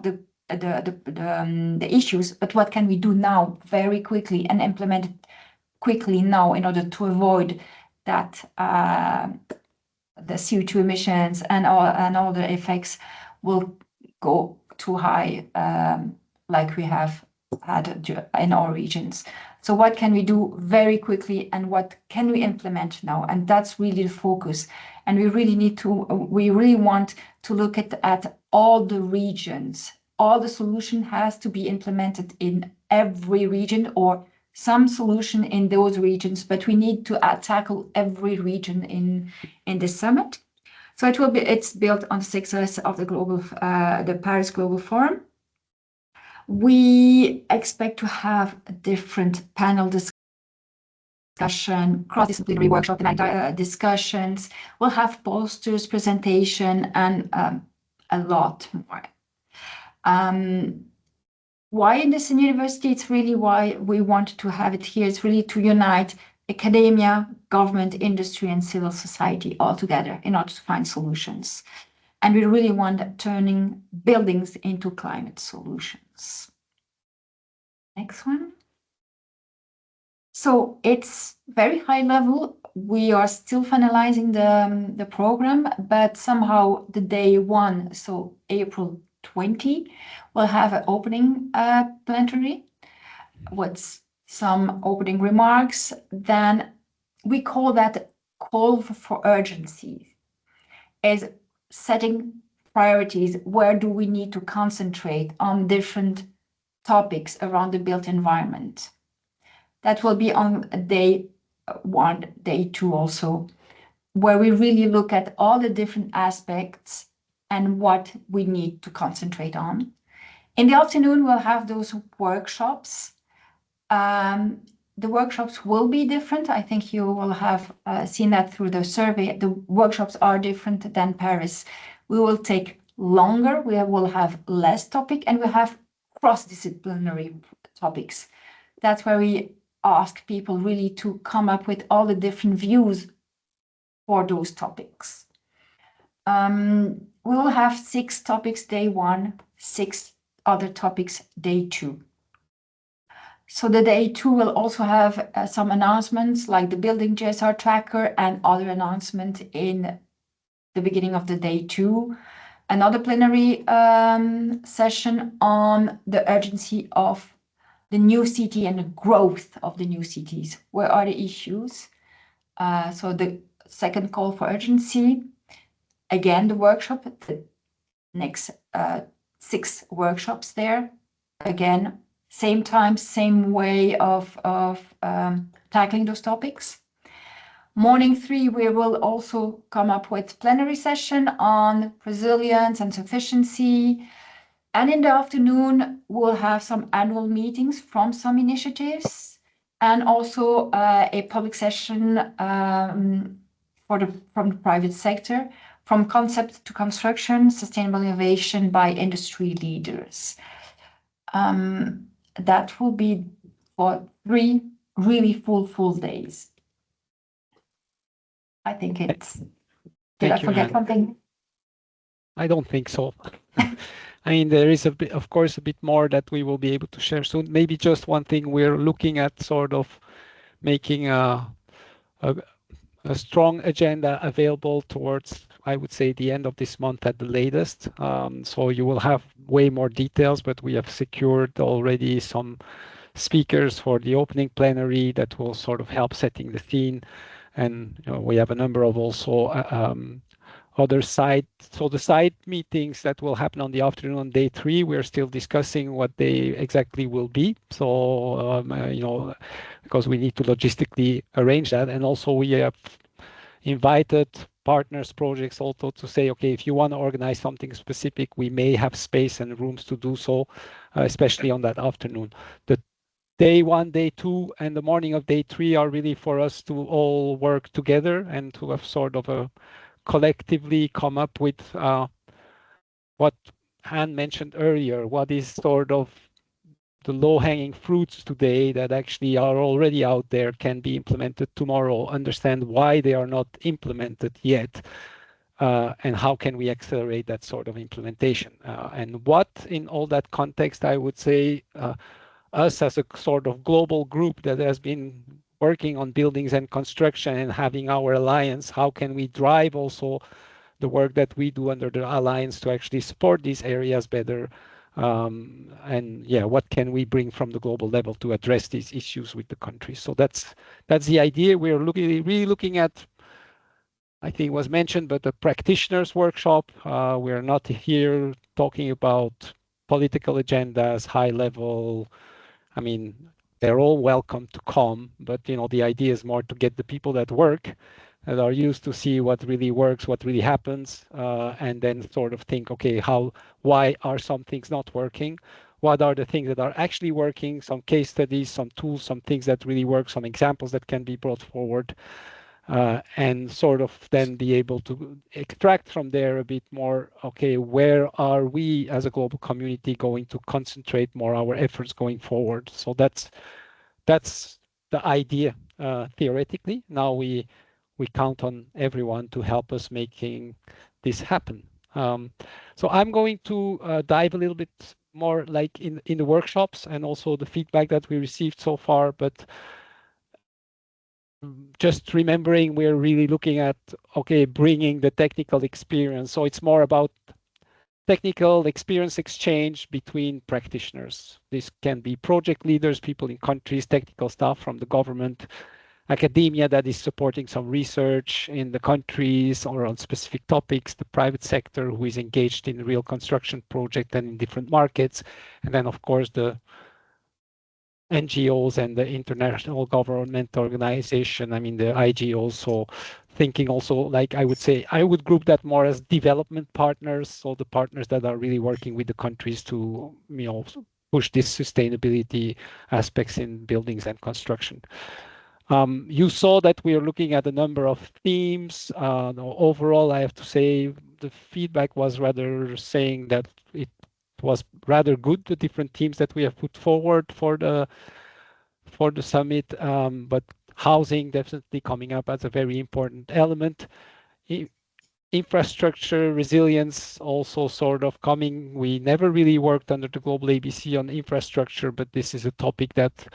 the issues, but what can we do now very quickly and implement it quickly now in order to avoid that the CO2 emissions and all the effects will go too high, like we have had in our regions. So what can we do very quickly, and what can we implement now? And that's really the focus. And we really want to look at all the regions. All the solution has to be implemented in every region, or some solution in those regions, but we need to tackle every region in the summit. So it's built on the success of the Paris Global Forum. We expect to have a different panel discussion, cross-disciplinary workshop, discussions. We'll have posters, presentation, and a lot more. Why in this university? It's really why we want to have it here. It's really to unite academia, government, industry, and civil society all together in order to find solutions. And we really want turning buildings into climate solutions. Next one. So it's very high level. We are still finalizing the program, but somehow the day one, so April 20, we'll have an opening plenary with some opening remarks. Then we call that call for urgency, as setting priorities. Where do we need to concentrate on different topics around the built environment? That will be on day one, day two also, where we really look at all the different aspects and what we need to concentrate on. In the afternoon, we'll have those workshops. The workshops will be different. I think you will have seen that through the survey. The workshops are different than Paris. We will take longer, we will have less topic, and we have cross-disciplinary topics. That's where we ask people really to come up with all the different views for those topics. We will have 6 topics day one, 6 other topics day two. So the day two will also have some announcements like the building GSR tracker and other announcement in the beginning of the day two. Another plenary session on the urgency of the new city and the growth of the new cities. Where are the issues? So the second call for urgency. Again, the workshop, the next 6 workshops there. Again, same time, same way of tackling those topics. Morning 3, we will also come up with plenary session on resilience and sufficiency. And in the afternoon, we'll have some annual meetings from some initiatives, and also a public session from the private sector, from concept to construction, sustainable innovation by industry leaders. That will be for 3 really full days. I think it's... Did I forget something? I don't think so. I mean, there is of course, a bit more that we will be able to share soon. Maybe just one thing, we're looking at sort of making a strong agenda available towards, I would say, the end of this month at the latest. So you will have way more details, but we have secured already some speakers for the opening plenary that will sort of help setting the scene. And we have a number of also other side. So the side meetings that will happen on the afternoon on day 3, we're still discussing what they exactly will be. So, because we need to logistically arrange that. And also we have invited partners, projects also to say, okay, if you want to organize something specific, we may have space and rooms to do so, especially on that afternoon. The day 1, day 2, and the morning of day 3 are really for us to all work together and to have sort of a collectively come up with what Han mentioned earlier, what is sort of the low-hanging fruits today that actually are already out there, can be implemented tomorrow, understand why they are not implemented yet, and how can we accelerate that sort of implementation? And what in all that context, I would say, us as a sort of global group that has been working on buildings and construction and having our alliance, how can we drive also the work that we do under the alliance to actually support these areas better? And yeah, what can we bring from the global level to address these issues with the country? So that's the idea. We're really looking at, I think it was mentioned, but the practitioners workshop. We're not here talking about political agendas, high level. I mean, they're all welcome to come, but the idea is more to get the people that work, that are used to see what really works, what really happens, and then sort of think, okay, why are some things not working? What are the things that are actually working? Some case studies, some tools, some things that really work, some examples that can be brought forward, and sort of then be able to extract from there a bit more, okay, where are we as a global community going to concentrate more our efforts going forward? So that's the idea, theoretically. Now we count on everyone to help us making this happen. So I'm going to dive a little bit more like in the workshops and also the feedback that we received so far, but just remembering we're really looking at, okay, bringing the technical experience. So it's more about technical experience exchange between practitioners. This can be project leaders, people in countries, technical staff from the government, academia that is supporting some research in the countries or on specific topics, the private sector who is engaged in real construction project and in different markets, and then of course the NGOs and the international government organization, I mean the IG also, thinking also, like I would say, I would group that more as development partners, so the partners that are really working with the countries to push this sustainability aspects in buildings and construction. You saw that we are looking at a number of themes. Overall, I have to say the feedback was rather saying that it was rather good, the different themes that we have put forward for the summit, but housing definitely coming up as a very important element. Infrastructure resilience also sort of coming. We never really worked under the Global ABC on infrastructure, but this is a topic that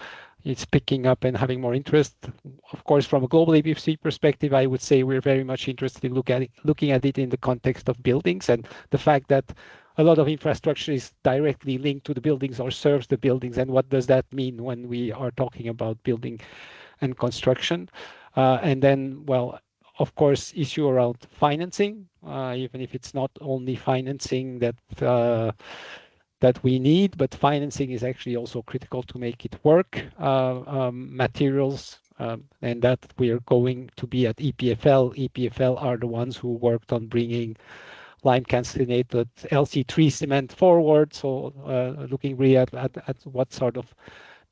is picking up and having more interest. Of course, from a Global ABC perspective, I would say we're very much interested in looking at it in the context of buildings and the fact that a lot of infrastructure is directly linked to the buildings or serves the buildings. And what does that mean when we are talking about building and construction? And then, well, of course, issue around financing, even if it's not only financing that we need, but financing is actually also critical to make it work. Materials, and that we are going to be at EPFL. EPFL are the ones who worked on bringing lime calcinated LC3 cement forward. So looking really at what sort of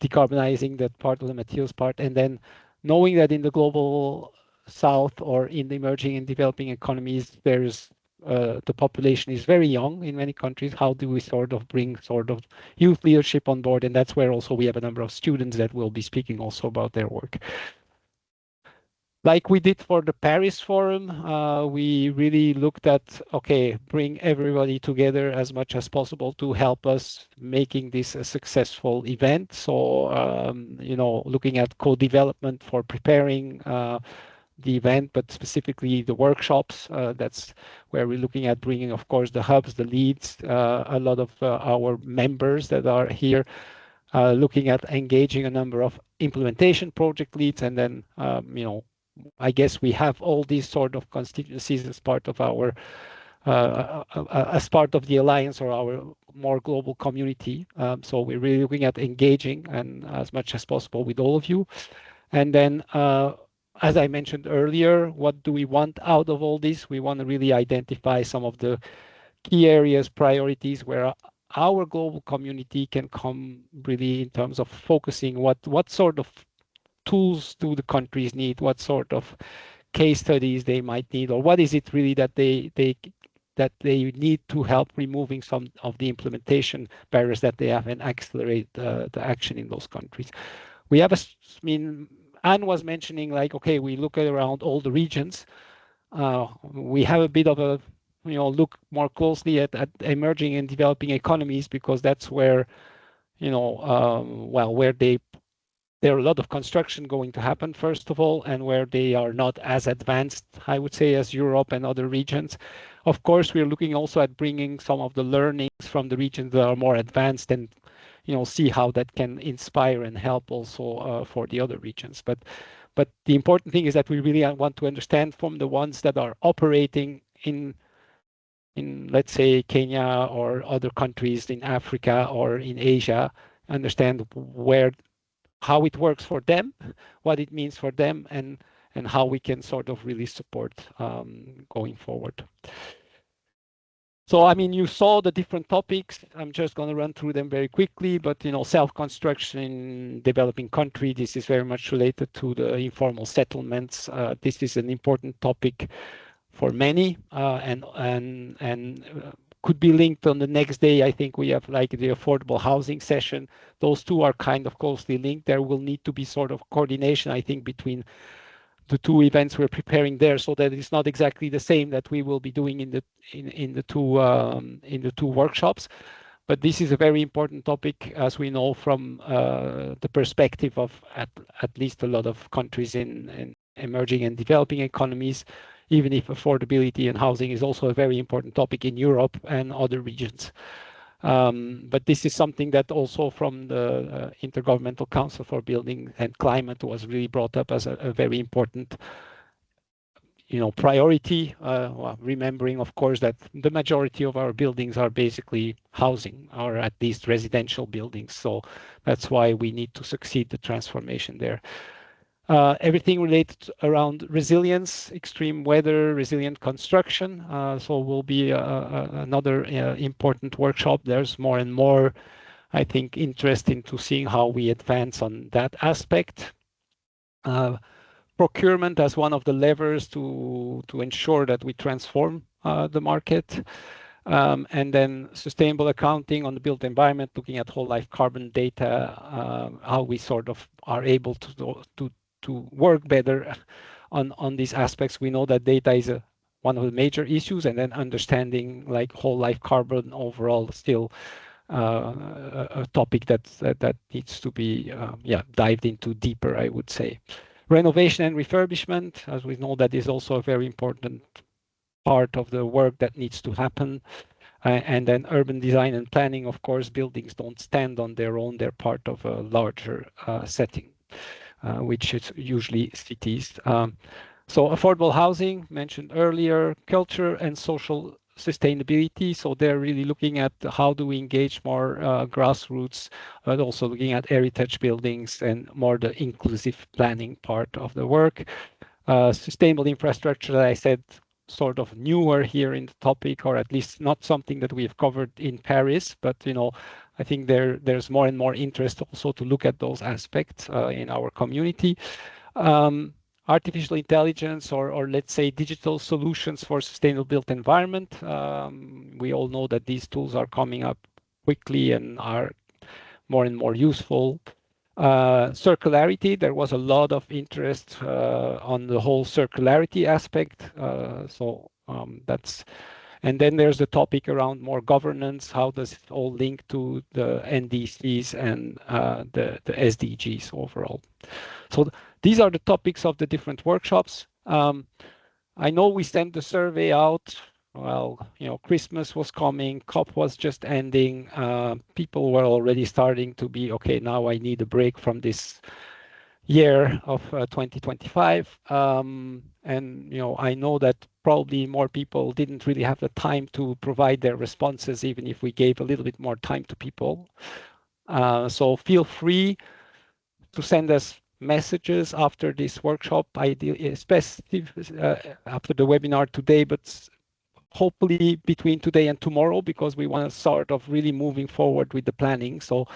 decarbonizing that part of the materials part, and then knowing that in the global south or in the emerging and developing economies, there's the population is very young in many countries. How do we sort of bring sort of youth leadership on board? And that's where also we have a number of students that will be speaking also about their work. Like we did for the Paris Forum, we really looked at, okay, bring everybody together as much as possible to help us making this a successful event. So, looking at co-development for preparing the event, but specifically the workshops. That's where we're looking at bringing, of course, the hubs, the leads, a lot of our members that are here, looking at engaging a number of implementation project leads, and then, I guess we have all these sort of constituencies as part of our, as part of the alliance or our more global community. So we're really looking at engaging and as much as possible with all of you. And then, as I mentioned earlier, what do we want out of all this? We want to really identify some of the key areas, priorities where our global community can come really in terms of focusing what sort of tools do the countries need, what sort of case studies they might need, or what is it really that they need to help removing some of the implementation barriers that they have and accelerate the action in those countries. We have Anne was mentioning, like, okay, we look at around all the regions. We have a bit of a, look more closely at emerging and developing economies, because that's where, where there are a lot of construction going to happen, first of all, and where they are not as advanced, I would say, as Europe and other regions. Of course, we're looking also at bringing some of the learnings from the regions that are more advanced and, see how that can inspire and help also for the other regions. But the important thing is that we really want to understand from the ones that are operating in let's say Kenya or other countries in Africa or in Asia, understand how it works for them, what it means for them, and how we can sort of really support going forward. So, I mean, you saw the different topics. I'm just going to run through them very quickly, but, self-construction in developing country, this is very much related to the informal settlements. This is an important topic for many, and could be linked on the next day. I think we have like the affordable housing session. Those two are kind of closely linked. There will need to be sort of coordination, I think, between the two events we're preparing there, so that it's not exactly the same that we will be doing in the two workshops. But this is a very important topic, as we know, from the perspective of at least a lot of countries in emerging and developing economies, even if affordability and housing is also a very important topic in Europe and other regions. But this is something that also from the Intergovernmental Council for Building and Climate was really brought up as a very important priority, remembering, of course, that the majority of our buildings are basically housing, or at least residential buildings. So that's why we need to succeed the transformation there. Everything related around resilience, extreme weather, resilient construction. So will be another important workshop. There's more and more, I think, interest into seeing how we advance on that aspect. Procurement as one of the levers to ensure that we transform the market. And then sustainable accounting on the built environment, looking at whole life carbon data, how we sort of are able to work better on these aspects. We know that data is one of the major issues, and then understanding like whole life carbon overall still a topic that needs to be dived into deeper, I would say. Renovation and refurbishment, as we know, that is also a very important part of the work that needs to happen. And then urban design and planning, of course, buildings don't stand on their own. They're part of a larger setting, which is usually cities. So affordable housing, mentioned earlier, culture and social sustainability. So they're really looking at how do we engage more grassroots, but also looking at heritage buildings and more the inclusive planning part of the work. Sustainable infrastructure, that I said, sort of newer here in the topic, or at least not something that we've covered in Paris, but I think there's more and more interest also to look at those aspects in our community. Artificial intelligence, or let's say digital solutions for sustainable built environment. We all know that these tools are coming up quickly and are more and more useful. Circularity, there was a lot of interest on the whole circularity aspect. And then there's the topic around more governance. How does it all link to the NDCs and the SDGs overall? So these are the topics of the different workshops. I know we sent the survey out. Well, Christmas was coming, COP was just ending. People were already starting to be, okay, now I need a break from this year of 2025. And, I know that probably more people didn't really have the time to provide their responses, even if we gave a little bit more time to people. So feel free to send us messages after this workshop, ideally, especially after the webinar today, but hopefully between today and tomorrow, because we want to sort of really moving forward with the planning. So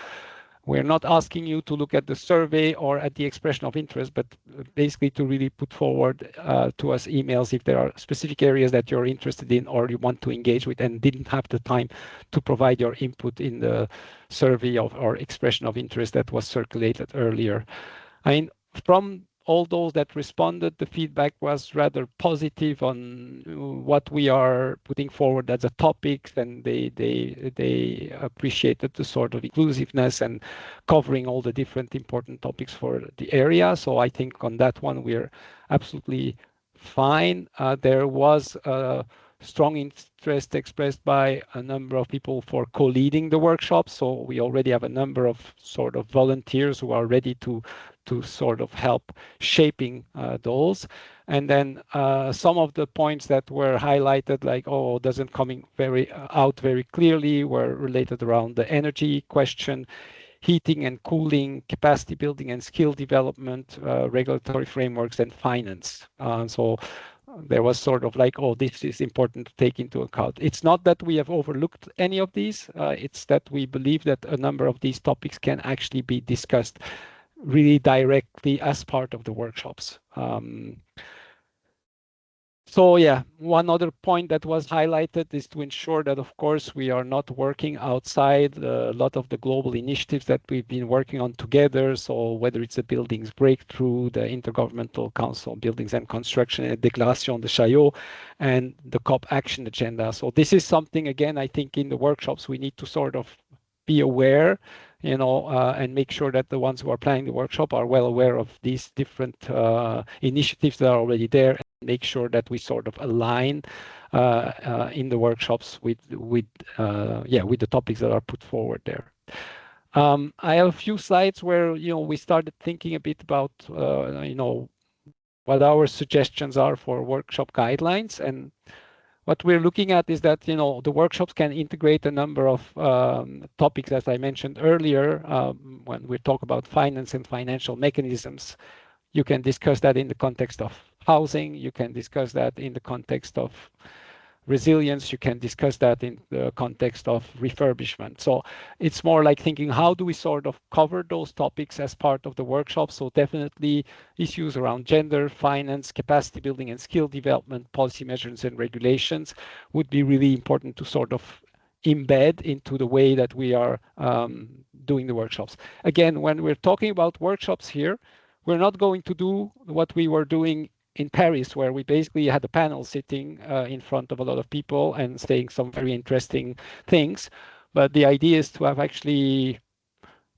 we're not asking you to look at the survey or at the expression of interest, but basically to really put forward to us emails if there are specific areas that you're interested in or you want to engage with and didn't have the time to provide your input in the survey or expression of interest that was circulated earlier. I mean, from all those that responded, the feedback was rather positive on what we are putting forward as a topics, and they appreciated the sort of inclusiveness and covering all the different important topics for the area. So I think on that one we're absolutely fine. There was a strong interest expressed by a number of people for co-leading the workshop. So we already have a number of sort of volunteers who are ready to sort of help shaping those. And then some of the points that were highlighted, like, oh, doesn't coming out very clearly, were related around the energy question, heating and cooling, capacity building and skill development, regulatory frameworks, and finance. So there was sort of like, oh, this is important to take into account. It's not that we have overlooked any of these. It's that we believe that a number of these topics can actually be discussed really directly as part of the workshops. So yeah, one other point that was highlighted is to ensure that, of course, we are not working outside a lot of the global initiatives that we've been working on together. So whether it's the Buildings Breakthrough, the Intergovernmental Council on Buildings and Construction, Déclaration de Chaillot, and the COP Action Agenda. So this is something, again, I think in the workshops we need to sort of be aware, and make sure that the ones who are planning the workshop are well aware of these different initiatives that are already there, and make sure that we sort of align in the workshops with the topics that are put forward there. I have a few slides where we started thinking a bit about what our suggestions are for workshop guidelines. And what we're looking at is that the workshops can integrate a number of topics, as I mentioned earlier. When we talk about finance and financial mechanisms, you can discuss that in the context of housing. You can discuss that in the context of resilience. You can discuss that in the context of refurbishment. So it's more like thinking, how do we sort of cover those topics as part of the workshop? So definitely issues around gender, finance, capacity building and skill development, policy measures and regulations would be really important to sort of embed into the way that we are doing the workshops. Again, when we're talking about workshops here, we're not going to do what we were doing in Paris, where we basically had a panel sitting in front of a lot of people and saying some very interesting things. But the idea is to have actually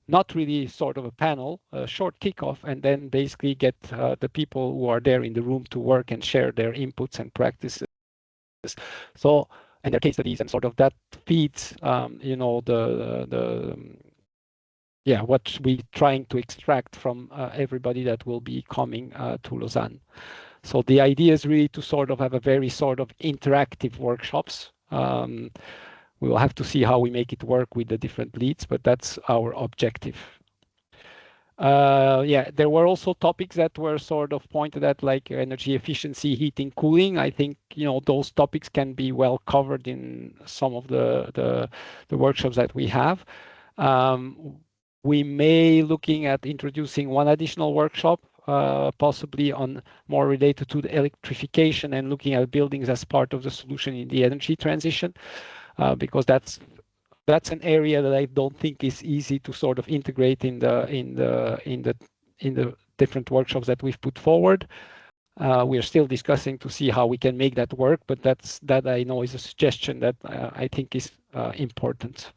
not really sort of a panel, a short kickoff, and then basically get the people who are there in the room to work and share their inputs and practices. So, and their case studies, and sort of that feeds, what we're trying to extract from everybody that will be coming to Lausanne. So the idea is really to sort of have a very sort of interactive workshops. We will have to see how we make it work with the different leads, but that's our objective. There were also topics that were sort of pointed at, like energy efficiency, heating, cooling. I think those topics can be well covered in some of the workshops that we have. We may looking at introducing one additional workshop, possibly on more related to the electrification and looking at buildings as part of the solution in the energy transition, because that's an area that I don't think is easy to sort of integrate in the different workshops that we've put forward. We're still discussing to see how we can make that work, but that I know is a suggestion that I think is important.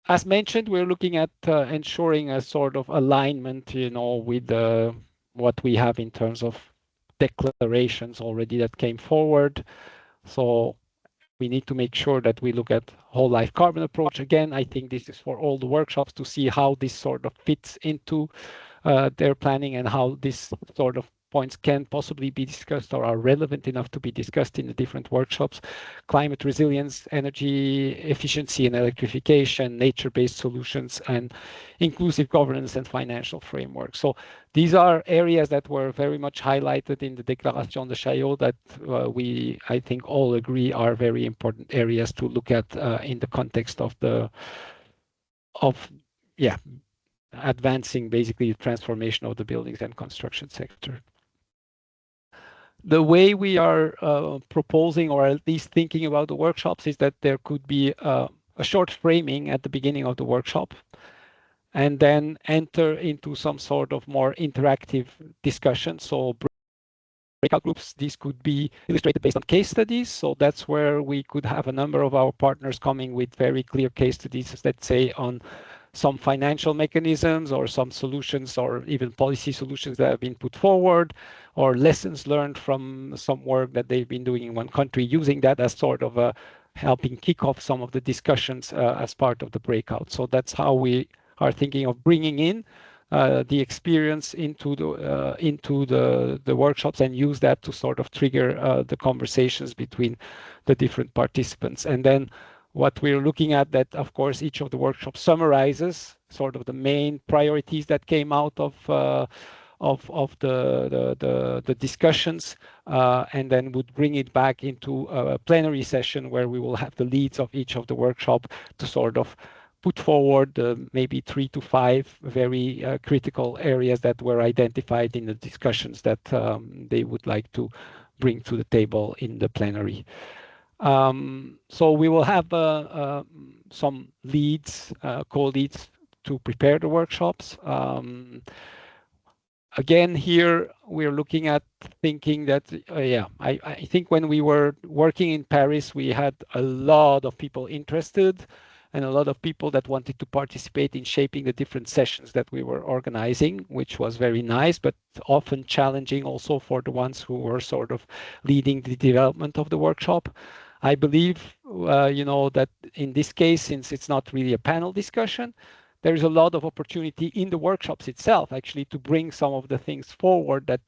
As mentioned, we're looking at ensuring a sort of alignment, with what we have in terms of declarations already that came forward. So we need to make sure that we look at whole life carbon approach. Again, I think this is for all the workshops to see how this sort of fits into their planning, and how this sort of points can possibly be discussed or are relevant enough to be discussed in the different workshops. Climate resilience, energy efficiency and electrification, nature-based solutions, and inclusive governance and financial framework. So these are areas that were very much highlighted in the Déclaration de Chaillot that we, I think, all agree are very important areas to look at in the context of advancing basically the transformation of the buildings and construction sector. The way we are proposing, or at least thinking about the workshops, is that there could be a short framing at the beginning of the workshop. and then enter into some sort of more interactive discussion. So breakout groups, these could be illustrated based on case studies. So that's where we could have a number of our partners coming with very clear case studies, let's say on some financial mechanisms or some solutions or even policy solutions that have been put forward, or lessons learned from some work that they've been doing in one country, using that as sort of a helping kick off some of the discussions as part of the breakout. So that's how we are thinking of bringing in the experience into the workshops and use that to sort of trigger the conversations between the different participants. And then what we're looking at, that of course each of the workshops summarizes sort of the main priorities that came out of the discussions, and then would bring it back into a plenary session where we will have the leads of each of the workshop to sort of put forward maybe 3 to 5 very critical areas that were identified in the discussions that they would like to bring to the table in the plenary. So we will have some leads, co-leads to prepare the workshops. Again, here we're looking at thinking that, I think when we were working in Paris, we had a lot of people interested and a lot of people that wanted to participate in shaping the different sessions that we were organizing, which was very nice, but often challenging also for the ones who were sort of leading the development of the workshop. I believe, that in this case, since it's not really a panel discussion, there is a lot of opportunity in the workshops itself, actually, to bring some of the things forward that,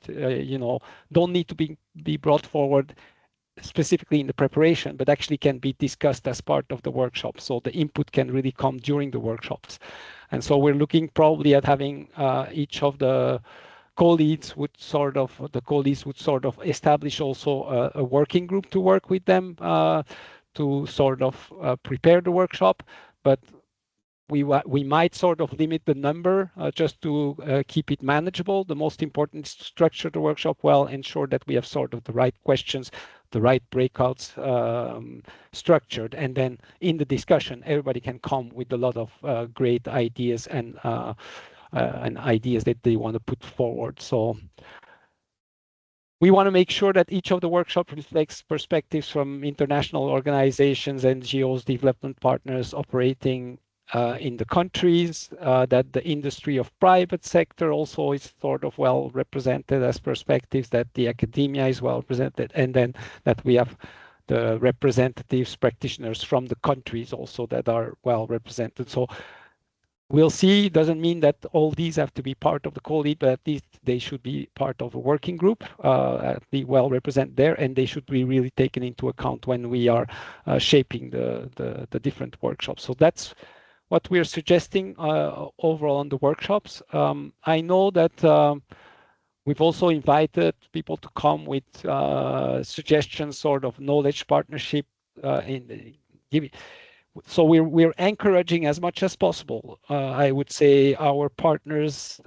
don't need to be brought forward specifically in the preparation, but actually can be discussed as part of the workshop. So the input can really come during the workshops. And so we're looking probably at having each of the co-leads would sort of establish also a working group to work with them to sort of prepare the workshop. But we might sort of limit the number just to keep it manageable. The most important is to structure the workshop well, ensure that we have sort of the right questions, the right breakouts structured, and then in the discussion, everybody can come with a lot of great ideas and ideas that they want to put forward. So we want to make sure that each of the workshops reflects perspectives from international organizations, NGOs, development partners operating in the countries, that the industry of private sector also is sort of well represented as perspectives, that the academia is well represented, and then that we have the representatives, practitioners from the countries also that are well represented. So we'll see. Doesn't mean that all these have to be part of the co-lead, but at least they should be part of a working group, be well represented there, and they should be really taken into account when we are shaping the different workshops. So that's what we're suggesting overall on the workshops. I know that we've also invited people to come with suggestions, sort of knowledge partnership in giving. So we're encouraging as much as possible, I would say, our partners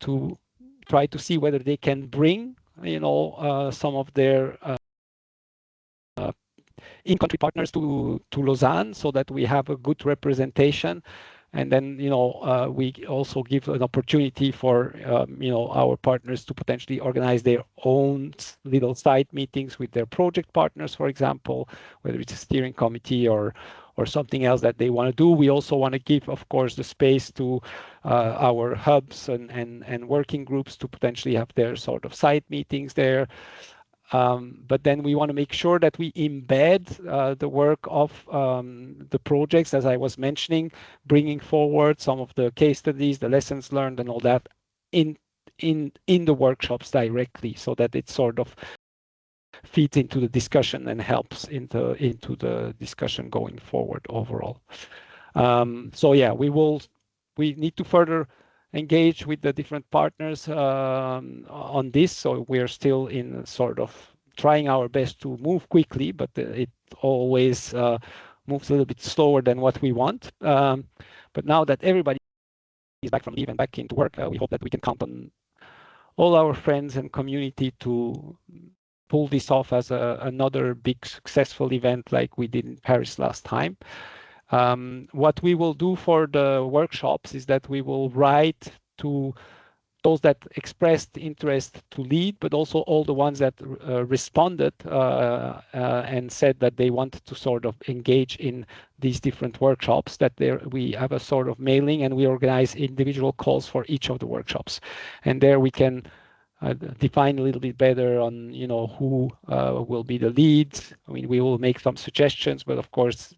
to try to see whether they can bring, some of their in-country partners to Lausanne, so that we have a good representation. And then, we also give an opportunity for, our partners to potentially organize their own little side meetings with their project partners, for example, whether it's a steering committee or something else that they want to do. We also want to give, of course, the space to our hubs and working groups to potentially have their sort of side meetings there. But then we want to make sure that we embed the work of the projects, as I was mentioning, bringing forward some of the case studies, the lessons learned, and all that in the workshops directly, so that it sort of feeds into the discussion and helps into the discussion going forward overall. So yeah, we need to further engage with the different partners on this. So we're still in sort of trying our best to move quickly, but it always moves a little bit slower than what we want. But now that everybody is back from leave and back into work, we hope that we can count on all our friends and community to pull this off as another big successful event like we did in Paris last time. What we will do for the workshops is that we will write to those that expressed interest to lead, but also all the ones that responded and said that they wanted to sort of engage in these different workshops, that we have a sort of mailing and we organize individual calls for each of the workshops. And there we can define a little bit better on, who will be the leads. I mean, we will make some suggestions, but of course,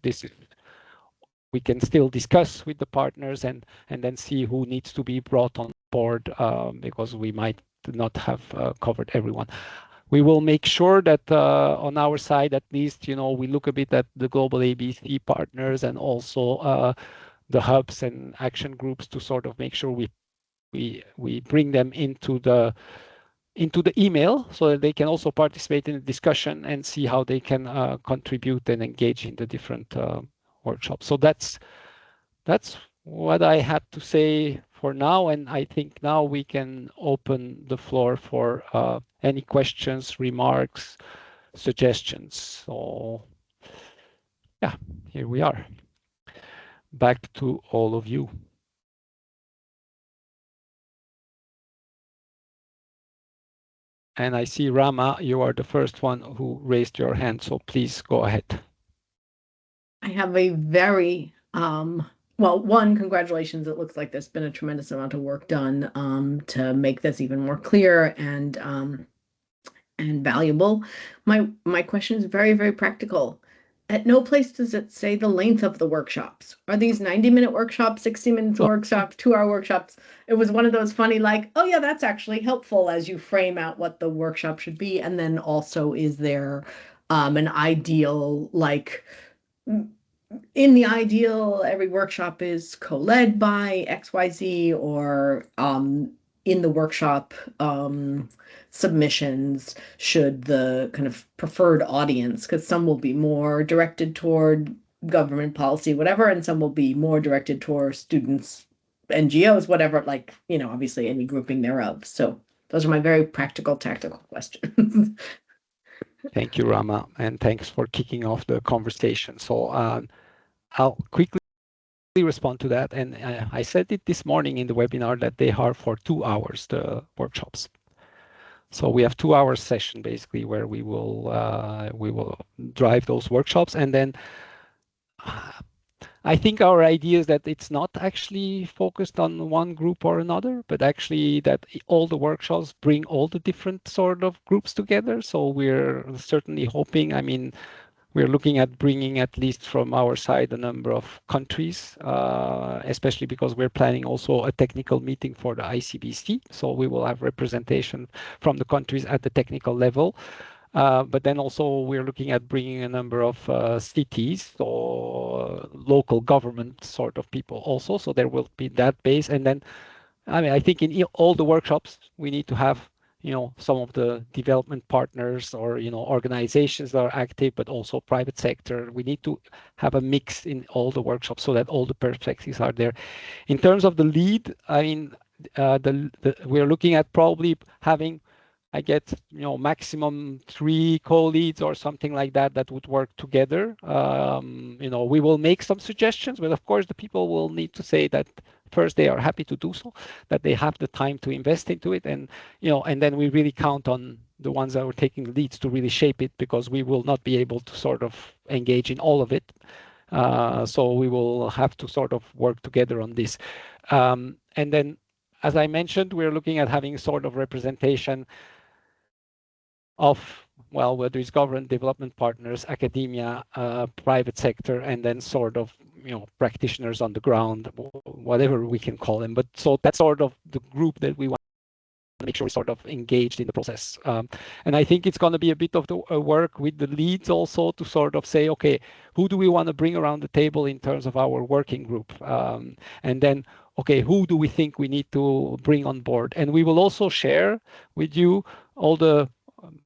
we can still discuss with the partners and then see who needs to be brought on board, because we might not have covered everyone. We will make sure that on our side, at least, we look a bit at the global ABC partners and also the hubs and action groups to sort of make sure we bring them into the email so that they can also participate in the discussion and see how they can contribute and engage in the different workshops. So that's what I had to say for now, and I think now we can open the floor for any questions, remarks, suggestions. So yeah, here we are. Back to all of you. And I see Rama, you are the first one who raised your hand, so please go ahead. I have a very, well, one, congratulations. It looks like there's been a tremendous amount of work done to make this even more clear and valuable. My question is very, very practical. At no place does it say the length of the workshops. Are these 90-minute workshops, 60 minutes workshops, 2-hour workshops? It was one of those funny, like, oh yeah, that's actually helpful as you frame out what the workshop should be. And then also, is there an ideal, like, in the ideal, every workshop is co-led by XYZ, or in the workshop submissions, should the kind of preferred audience, because some will be more directed toward government policy, whatever, and some will be more directed toward students, NGOs, whatever, like, obviously any grouping thereof. So those are my very practical, tactical questions. Thank you, Rama, and thanks for kicking off the conversation. So I'll quickly respond to that. And I said it this morning in the webinar that they are for 2 hours, the workshops. So we have 2 hour session basically where we will drive those workshops. And then I think our idea is that it's not actually focused on one group or another, but actually that all the workshops bring all the different sort of groups together. So we're certainly hoping, I mean, we're looking at bringing, at least from our side, a number of countries, especially because we're planning also a technical meeting for the ICBC. So we will have representation from the countries at the technical level. But then also we're looking at bringing a number of cities or local government sort of people also. So there will be that base. And then, I mean, I think in all the workshops, we need to have some of the development partners or, organizations that are active, but also private sector. We need to have a mix in all the workshops so that all the perspectives are there. In terms of the lead, I mean, we're looking at probably having, I get, maximum 3 co-leads or something like that would work together. We will make some suggestions, but of course the people will need to say that first they are happy to do so, that they have the time to invest into it, and and then we really count on the ones that are taking leads to really shape it, because we will not be able to sort of engage in all of it. So we will have to sort of work together on this. And then, as I mentioned, we're looking at having sort of representation of, well, whether it's government, development partners, academia, private sector, and then sort of, practitioners on the ground, whatever we can call them. But so that's sort of the group that we want to make sure is sort of engaged in the process. And I think it's going to be a bit of the work with the leads also to sort of say, okay, who do we want to bring around the table in terms of our working group? And then, okay, who do we think we need to bring on board? And we will also share with you all the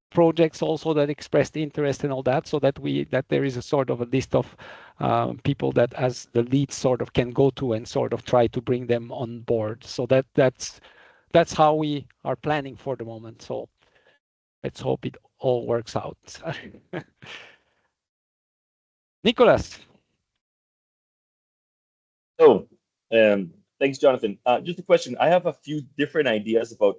projects also that expressed interest and all that, so that there is a sort of a list of people that as the leads sort of can go to and sort of try to bring them on board. So that's how we are planning for the moment. So let's hope it all works out. Nicholas. Oh, thanks, Jonathan. Just a question. I have a few different ideas about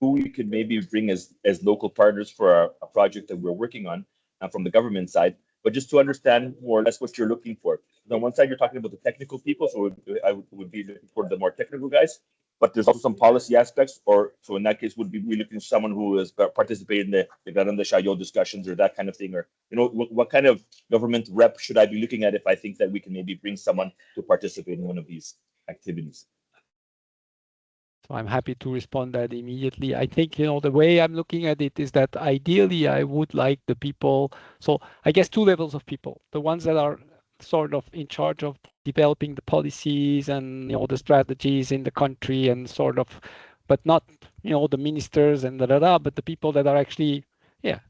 who we could maybe bring as local partners for a project that we're working on from the government side, but just to understand more or less what you're looking for. On one side, you're talking about the technical people, so I would be looking for the more technical guys, but there's also some policy aspects, or so in that case, would be we looking for someone who has participated in the Grande Chaillot discussions or that kind of thing, or what kind of government rep should I be looking at if I think that we can maybe bring someone to participate in one of these activities? So I'm happy to respond that immediately. I think, the way I'm looking at it is that ideally I would like the people. So I guess two levels of people, the ones that are sort of in charge of developing the policies and, the strategies in the country and sort of, but not, the ministers and but the people that are actually,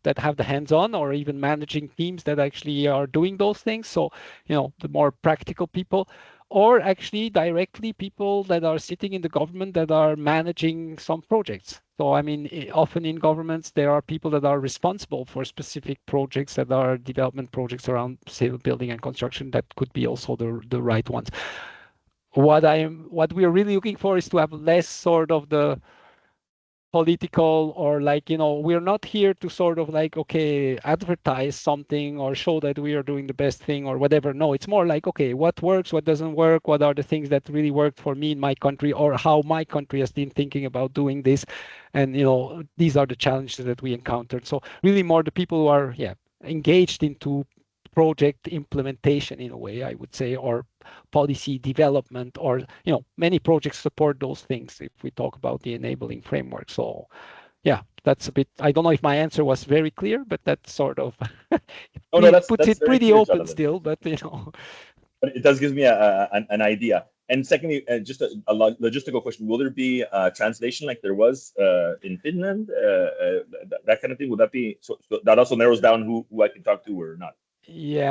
that have the hands-on or even managing teams that actually are doing those things. So, the more practical people, or actually directly people that are sitting in the government that are managing some projects. So, I mean, often in governments, there are people that are responsible for specific projects that are development projects around civil building and construction that could be also the right ones. What we are really looking for is to have less sort of the political or we're not here to sort of okay, advertise something or show that we are doing the best thing or whatever. No, it's more like, okay, what works, what doesn't work, what are the things that really worked for me in my country, or how my country has been thinking about doing this. And these are the challenges that we encountered. So really more the people who are engaged into project implementation in a way, I would say, or policy development, or many projects support those things if we talk about the enabling framework. So that's a bit, I don't know if my answer was very clear, but that's sort of Oh no, that's puts it very pretty clear, open Jonathan. still, but But it does give me an idea. And secondly, just a logistical question: will there be translation like there was in Finland, that kind of thing? Would that be so that also narrows down who I can talk to or not? Yeah,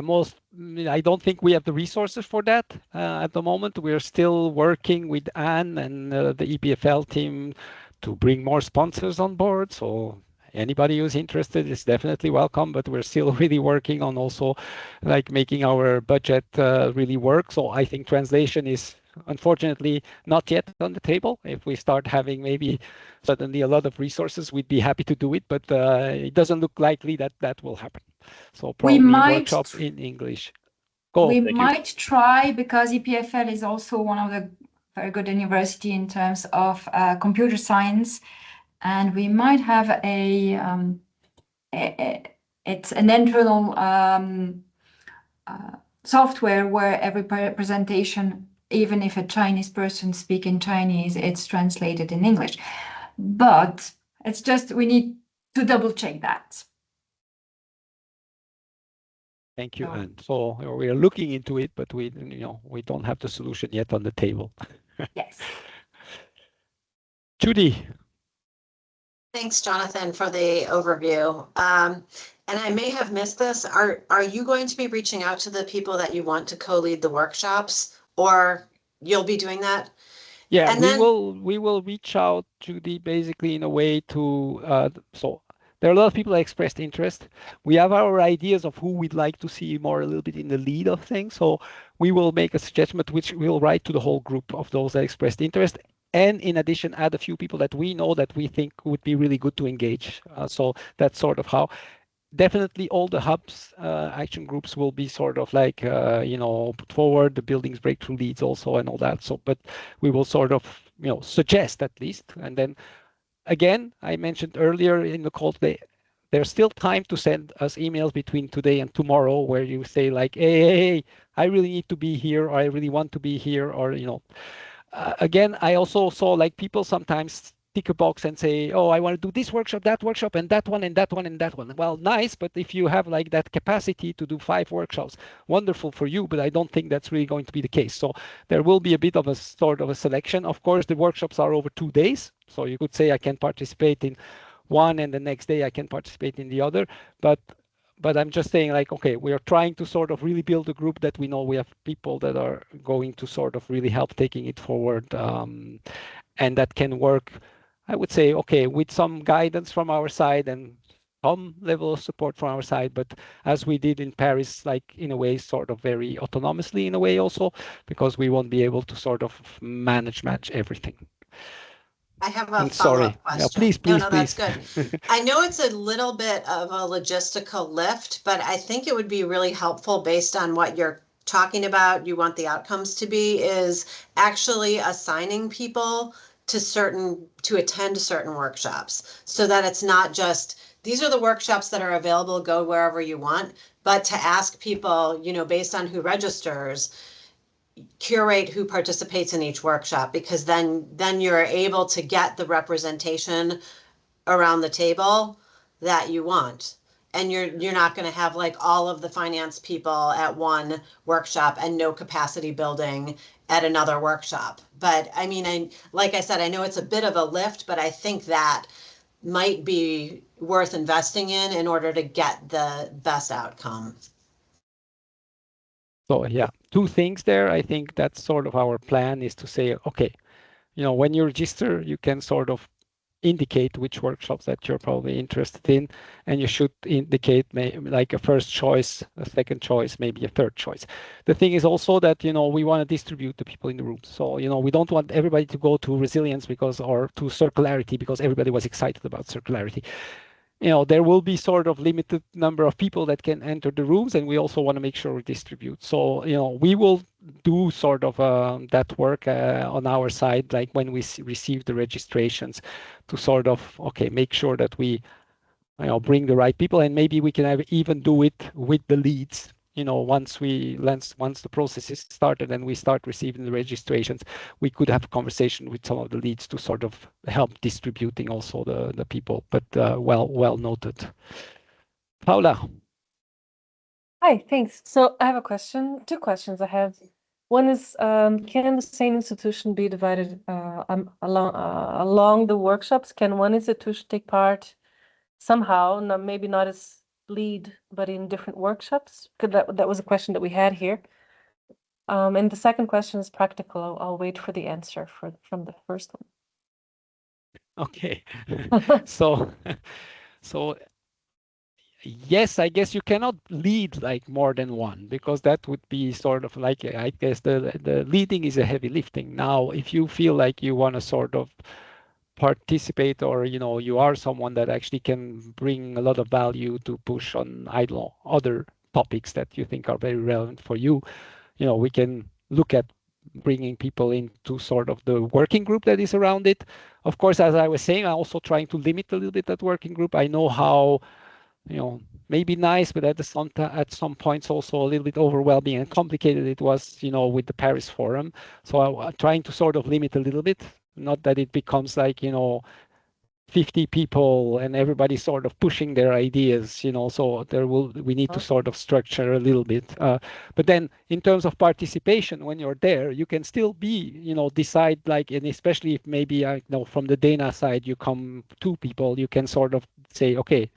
I don't think we have the resources for that at the moment. We're still working with Anne and the EPFL team to bring more sponsors on board. So anybody who's interested is definitely welcome, but we're still really working on also making our budget really work. So I think translation is unfortunately not yet on the table. If we start having maybe suddenly a lot of resources, we'd be happy to do it, but it doesn't look likely that that will happen. So probably workshop in English. We might try, because EPFL is also one of the very good university in terms of computer science, and we might have it's an internal software where every presentation, even if a Chinese person speaks in Chinese, it's translated in English. But it's just, we need to double check that. Thank you, Anne. So we are looking into it, but we don't have the solution yet on the table. Yes. Judy. Thanks, Jonathan, for the overview. And I may have missed this. Are you going to be reaching out to the people that you want to co-lead the workshops, or you'll be doing that? Yeah, and we will reach out, Judy, basically in a way to so there are a lot of people that expressed interest. We have our ideas of who we'd like to see more a little bit in the lead of things. So we will make a suggestion, which we'll write to the whole group of those that expressed interest. And in addition, add a few people that we know that we think would be really good to engage. So that's sort of how. Definitely all the hubs action groups will be sort of put forward, the buildings breakthrough leads also and all that. So but we will sort of suggest at least. And then again, I mentioned earlier in the call today, there's still time to send us emails between today and tomorrow where you say hey, I really need to be here, or I really want to be here, or again, I also saw people sometimes tick a box and say, oh, I want to do this workshop, and that one, and that one, and that one. Well, nice, but if you have that capacity to do 5 workshops, wonderful for you, but I don't think that's really going to be the case. So there will be a bit of a sort of a selection. Of course, the workshops are over 2 days. So you could say I can participate in one and the next day I can participate in the other. But I'm just saying okay, we are trying to sort of really build a group that we know we have people that are going to sort of really help taking it forward. And that can work, I would say, okay, with some guidance from our side and some level of support from our side, but as we did in Paris, like in a way, sort of very autonomously in a way also, because we won't be able to sort of manage everything. I have a I'm sorry. follow-up question. Yeah, please, No, please, no, please. that's good. I know it's a little bit of a logistical lift, but I think it would be really helpful based on what you're talking about, you want the outcomes to be, is actually assigning people to attend certain workshops so that it's not just, these are the workshops that are available, go wherever you want, but to ask people, based on who registers, curate who participates in each workshop, because then you're able to get the representation around the table that you want, and you're not going to have like all of the finance people at one workshop and no capacity building at another workshop. But I mean, like I said, I know it's a bit of a lift, but I think that might be worth investing in order to get the best outcome. So yeah, two things there. I think that's sort of our plan, is to say, okay, when you register, you can sort of indicate which workshops that you're probably interested in, and you should indicate like a first choice, a second choice, maybe a third choice. The thing is also that we want to distribute the people in the room, so we don't want everybody to go to resilience or to circularity because everybody was excited about circularity. There will be sort of limited number of people that can enter the rooms, and we also want to make sure we distribute. So, we will do sort of that work on our side, like when we receive the registrations, to sort of, make sure that we bring the right people, and maybe we can even do it with the leads. Once the process is started and we start receiving the registrations, we could have a conversation with some of the leads to sort of help distributing also the people. But well noted. Paula. Hi, thanks. So I have a question, two questions I have. One is, can the same institution be divided along the workshops? Can one institution take part somehow, maybe not as lead, but in different workshops? That was a question that we had here. And the second question is practical. I'll wait for the answer from the first one. Okay. so yes, I guess you cannot lead like more than one, because that would be sort of like, I guess the leading is a heavy lifting. Now, if you feel like you want to sort of participate, or you are someone that actually can bring a lot of value to push on, I don't know, other topics that you think are very relevant for you, we can look at bringing people into sort of the working group that is around it. Of course, as I was saying, I'm also trying to limit a little bit that working group. I know how maybe nice, but at some points also a little bit overwhelming and complicated it was, with the Paris Forum. So I'm trying to sort of limit a little bit, not that it becomes like, 50 people and everybody sort of pushing their ideas, so we need to sort of structure a little bit. But then in terms of participation, when you're there, you can still be, decide, like, and especially if maybe, from the Dana side, you come two people, you can sort of say, okay,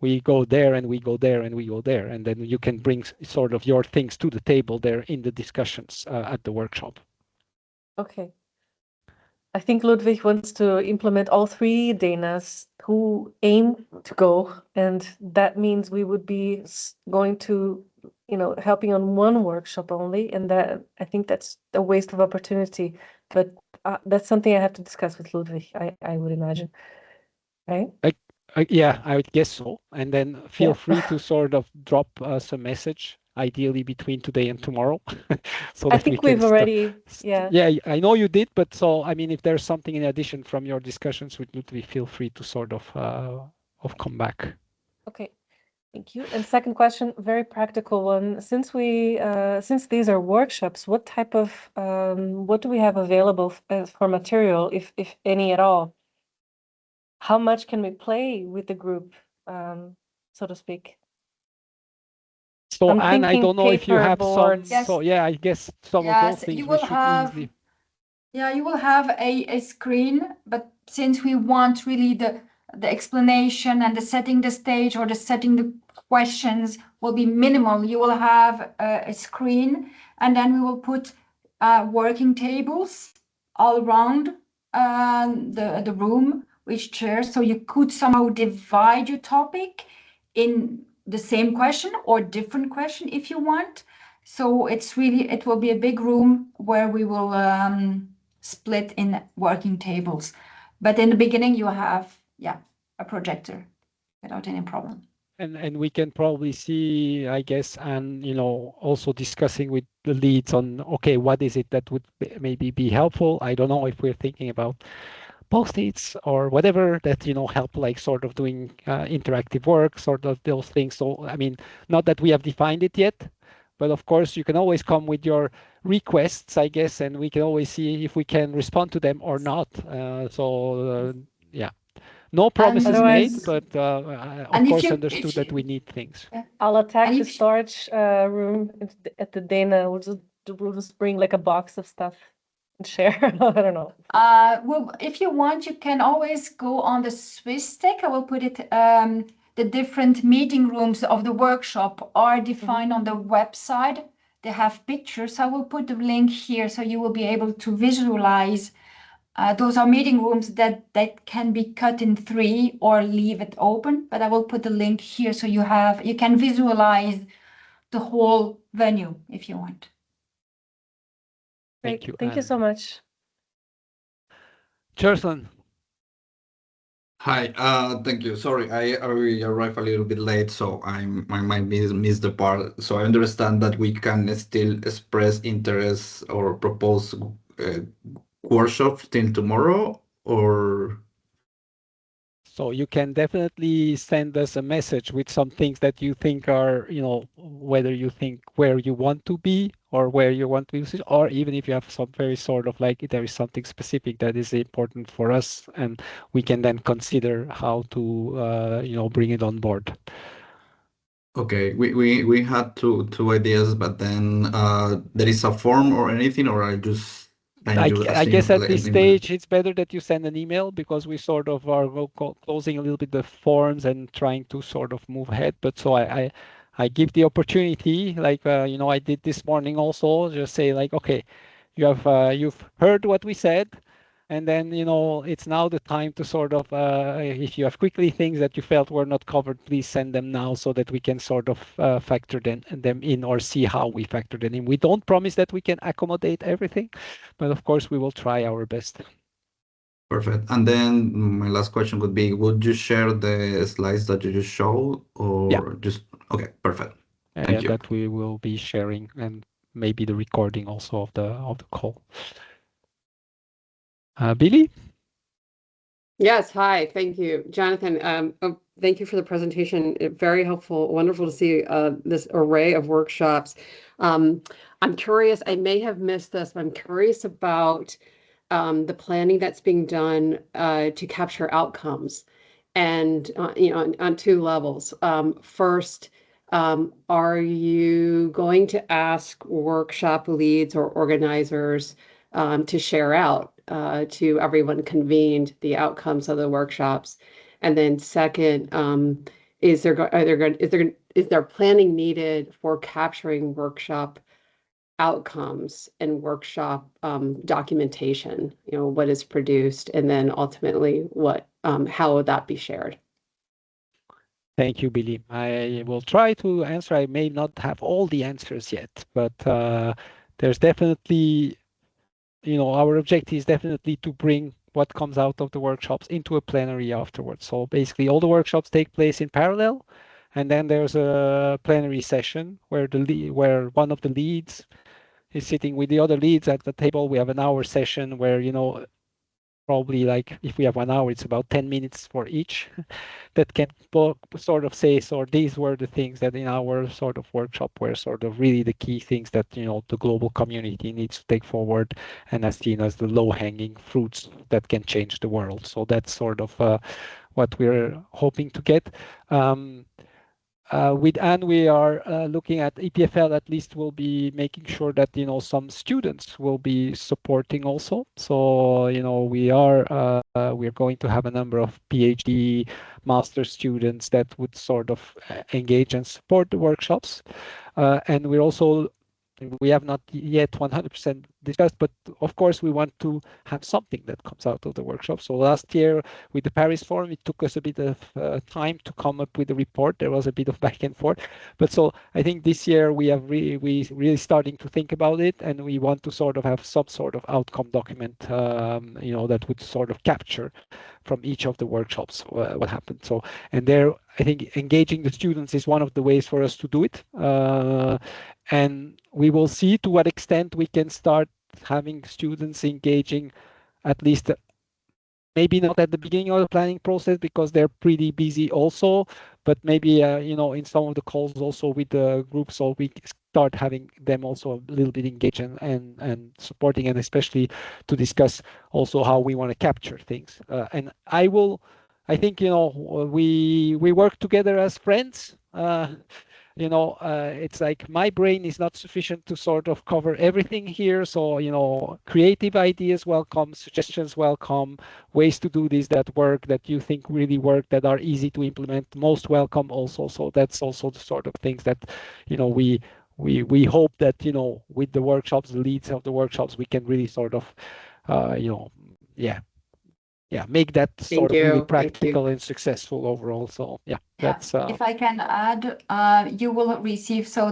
we go there and we go there and we go there. And then you can bring sort of your things to the table there in the discussions at the workshop. Okay. I think Ludwig wants to implement all three Danas who aim to go. And that means we would be going to, helping on one workshop only. And that, I think that's a waste of opportunity. But that's something I have to discuss with Ludwig, I would imagine. Right? Yeah, I would guess so. And then feel free to sort of drop us a message, ideally between today and tomorrow. So I think we've already, Yeah, I know you did, but so, I mean, if there's something in addition from your discussions with Ludwig, feel free to sort of come back. Okay, thank you. And second question, very practical one. Since these are workshops, what type of, what do we have available for material, if any at all? How much can we play with the group, so to speak? So, Anne, I don't know if you have boards. some. So yeah, I guess some of those things we should easily. Yeah, you will have a screen, but since we want really the explanation and the setting the stage or the setting the questions will be minimal, you will have a screen, and then we will put working tables all around the room which chair, so you could somehow divide your topic in the same question or different question if you want. So it will be a big room where we will split in working tables. But in the beginning, you have, a projector without any problem. And we can probably see, I guess, and also discussing with the leads on, okay, what is it that would maybe be helpful? I don't know if we're thinking about post-its or whatever that help, like sort of doing interactive work, sort of those things. So I mean, not that we have defined it yet, but of course you can always come with your requests, I guess, and we can always see if we can respond to them or not. Yeah. No promises made, Otherwise- but of And if course you- understood if that you- we need things. I'll attack And the if- storage room at the Dana. We'll just bring like a box of stuff and share. I don't know. Well, if you want, you can always go on the Swiss stick. I will put it, the different meeting rooms of the workshop are defined on the website. They have pictures. I will put the link here so you will be able to visualize. Those are meeting rooms that can be cut in 3 or leave it open, but I will put the link here so you can visualize the whole venue if you want. Thank Great. you, Thank you Anne. so much. Cherslan. Hi, thank you. Sorry, I arrived a little bit late, so I might miss the part. So I understand that we can still express interest or propose workshops till tomorrow, or So you can definitely send us a message with some things that you think are, whether you think where you want to be or where you want to use it, or even if you have some very sort of like there is something specific that is important for us, and we can then consider how to, bring it on board. okay, we had two ideas, but then there is a form or anything, or I just I guess assume at this stage, it's better that you send an email because we sort of are closing a little bit the forms and trying to sort of move ahead. But so I give the opportunity, like, I did this morning also, just say like, okay, you've heard what we said. And then, it's now the time to sort of, if you have quickly things that you felt were not covered, please send them now so that we can sort of factor them in or see how we factor them in. We don't promise that we can accommodate everything, but of course we will try our best. Perfect. And then my last question would be, would you share the slides that you just showed, or just okay, perfect. Thank you. That we will be sharing, and maybe the recording also of the call. Billy? Yes, hi, thank you, Jonathan. Thank you for the presentation. Very helpful, wonderful to see this array of workshops. I'm curious, I may have missed this, but I'm curious about the planning that's being done to capture outcomes, and on 2 levels. First, are you going to ask workshop leads or organizers to share out to everyone convened the outcomes of the workshops? And then second, is there planning needed for capturing workshop outcomes and workshop documentation? What is produced, and then ultimately how would that be shared? Thank you, Billy. I will try to answer. I may not have all the answers yet, but there's definitely, our objective is definitely to bring what comes out of the workshops into a plenary afterwards. So basically all the workshops take place in parallel, and then there's a plenary session where where one of the leads is sitting with the other leads at the table. We have an hour session where, probably like if we have 1 hour, it's about 10 minutes for each that can sort of say, so these were the things that in our sort of workshop were sort of really the key things that, the global community needs to take forward and as seen as the low-hanging fruits that can change the world. So that's sort of what we're hoping to get. With Anne, we are looking at EPFL. At least we'll be making sure that some students will be supporting also. So we're going to have a number of PhD master students that would sort of engage and support the workshops, and we're also we have not yet 100% discussed, but of course we want to have something that comes out of the workshop. So last year with the Paris Forum, it took us a bit of time to come up with a report. There was a bit of back and forth, but so I think this year we have really starting to think about it, and we want to sort of have some sort of outcome document, that would sort of capture from each of the workshops what happened. So, and there, I think engaging the students is one of the ways for us to do it. And we will see to what extent we can start having students engaging, at least maybe not at the beginning of the planning process because they're pretty busy also, but maybe in some of the calls also with the group, so we start having them also a little bit engaged and supporting, and especially to discuss also how we want to capture things. And I think we work together as friends. It's like my brain is not sufficient to sort of cover everything here. So, creative ideas welcome, suggestions welcome, ways to do this that work, that you think really work, that are easy to implement, most welcome also. So that's also the sort of things that, we hope that, with the workshops, the leads of the workshops, we can really sort of, make that sort of really practical and successful overall. So that's if I can add, you will receive, so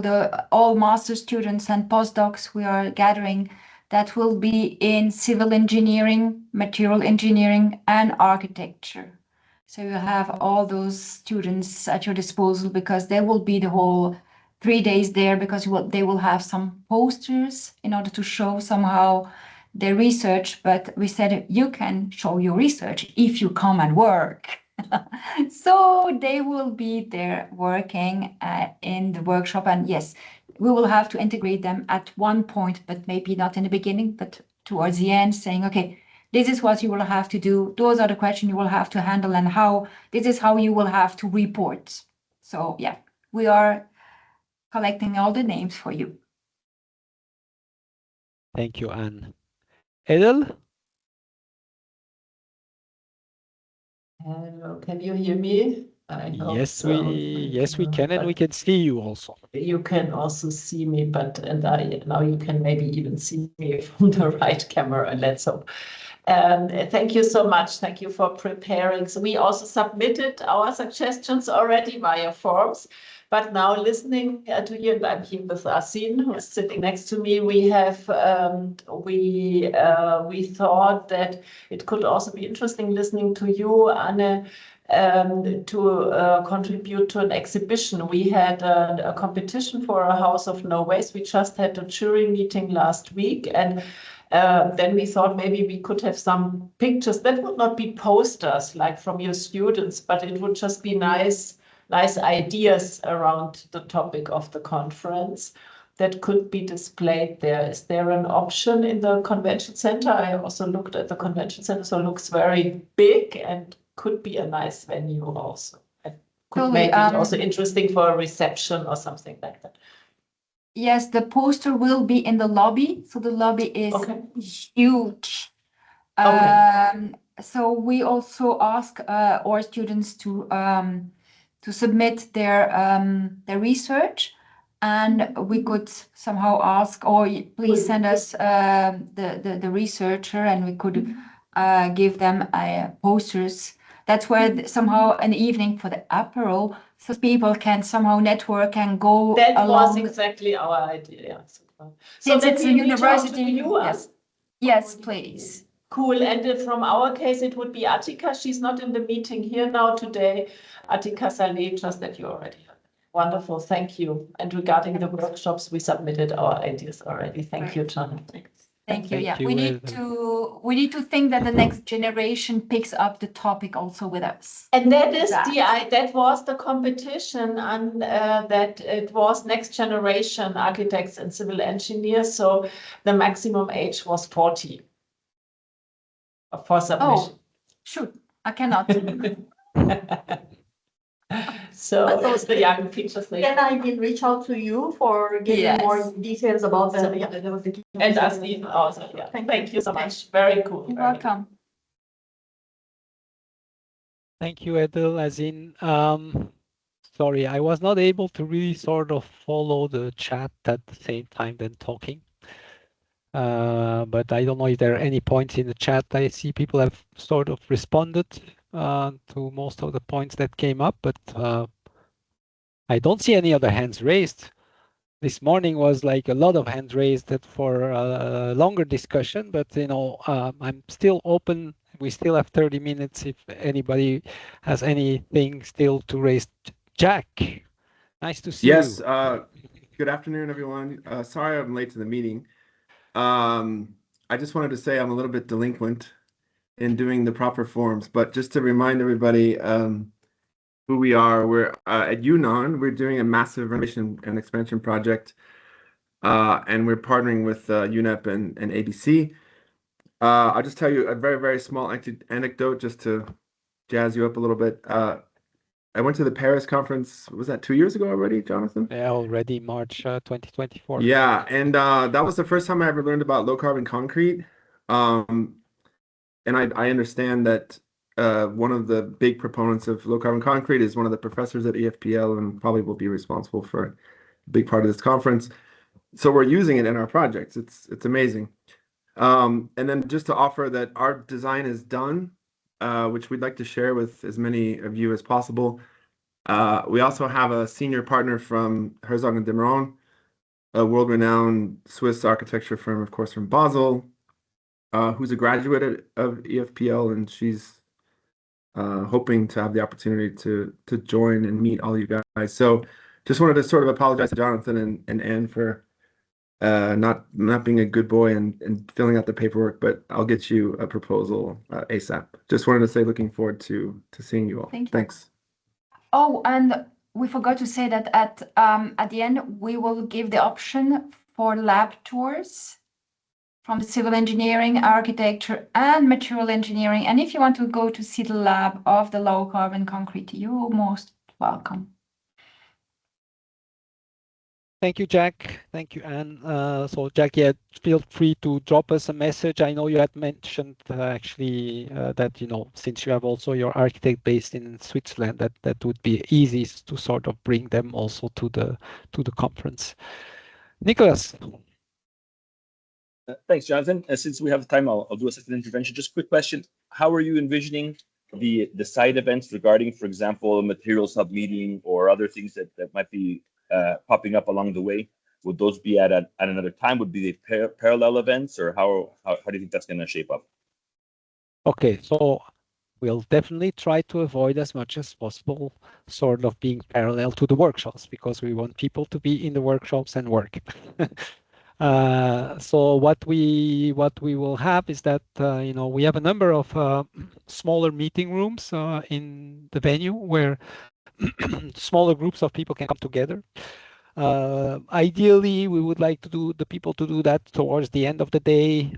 all master students and postdocs we are gathering, that will be in civil engineering, material engineering, and architecture. So you have all those students at your disposal, because they will be the whole 3 days there, because they will have some posters in order to show somehow their research. But we said you can show your research if you come and work. So they will be there working in the workshop, and yes, we will have to integrate them at one point, but maybe not in the beginning, but towards the end, saying, okay, this is what you will have to do. Those are the questions you will have to handle, and this is how you will have to report. So yeah, we are collecting all the names for you. Thank you, Anne. Edel? Hello, can you hear me? Yes, we can, and we can see you also. You can also see me, now you can maybe even see me from the right camera, let's hope. Thank you so much. Thank you for preparing. So we also submitted our suggestions already via forms, but now listening to you, and I'm here with Asin, who's sitting next to me. We have we thought that it could also be interesting listening to you, Anne, to contribute to an exhibition. We had a competition for a House of No Waste. We just had a jury meeting last week, and then we thought maybe we could have some pictures that would not be posters like from your students, but it would just be nice ideas around the topic of the conference that could be displayed there. Is there an option in the convention center? I also looked at the convention center, so it looks very big and could be a nice venue also. And could make it also interesting for a reception or something like that. Yes, the poster will be in the lobby. So the lobby is huge. So we also ask our students to submit their research, and we could somehow ask, or please send us the researcher, and we could give them posters. That's where somehow an evening for the apéro, so people can somehow network and go that along. Was exactly our idea. So since it's a university, yes. Yes, please. Cool. And from our case, it would be Attika. She's not in the meeting here now today. Attika Saleh, just that you already heard. Wonderful. Thank you. And regarding the workshops, we submitted our ideas already. Thank you, John. Thank you. Yeah, we need to think that the next generation picks up the topic also with us. And that was the competition, and that it was next generation architects and civil engineers. So the maximum age was 40 for submission. Oh, shoot, I cannot. So those the young teachers. Then I will reach out to you for giving more details about the and Asin also. Yeah. Thank you so much. Very cool. You're welcome. Thank you, Edel. As in, Sorry, I was not able to really sort of follow the chat at the same time than talking. But I don't know if there are any points in the chat. I see people have sort of responded to most of the points that came up, but I don't see any other hands raised. This morning was like a lot of hands raised for a longer discussion, but I'm still open. We still have 30 minutes if anybody has anything still to raise. Jack, nice to see you. Yes, good afternoon, everyone. Sorry I'm late to the meeting. I just wanted to say I'm a little bit delinquent in doing the proper forms, but just to remind everybody who we are, we're at Yunnan. We're doing a massive renovation and expansion project, and we're partnering with UNEP and ABC. I'll just tell you a very, very small anecdote just to jazz you up a little bit. I went to the Paris conference, was that 2 years ago already, Jonathan? Yeah, already March 2024. Yeah, and that was the first time I ever learned about low carbon concrete. And I understand that one of the big proponents of low carbon concrete is one of the professors at EFPL and probably will be responsible for a big part of this conference. So we're using it in our projects. It's amazing. And then just to offer that our design is done, which we'd like to share with as many of you as possible. We also have a senior partner from Herzog & de Meuron, a world-renowned Swiss architecture firm, of course, from Basel, who's a graduate of EFPL, and she's hoping to have the opportunity to join and meet all you guys. So just wanted to sort of apologize to Jonathan and Anne for not being a good boy and filling out the paperwork, but I'll get you a proposal ASAP. Just wanted to say looking forward to seeing you all. Thank you. Thanks. Oh, and we forgot to say that at the end, we will give the option for lab tours from civil engineering, architecture, and material engineering. And if you want to go to see the lab of the low carbon concrete, you're most welcome. Thank you, Jack. Thank you, Anne. So Jack, yeah, feel free to drop us a message. I know you had mentioned actually that, since you have also your architect based in Switzerland, that would be easy to sort of bring them also to the conference. Nicholas. Thanks, Jonathan. Since we have time, I'll do a second intervention. Just a quick question. How are you envisioning the side events regarding, for example, a materials hub meeting or other things that might be popping up along the way? Would those be at another time? Would be they parallel events, or how do you think that's going to shape up? Okay, so we'll definitely try to avoid as much as possible sort of being parallel to the workshops, because we want people to be in the workshops and work. So what we will have is that we have a number of smaller meeting rooms in the venue where smaller groups of people can come together. Ideally, we would like to do that towards the end of the day,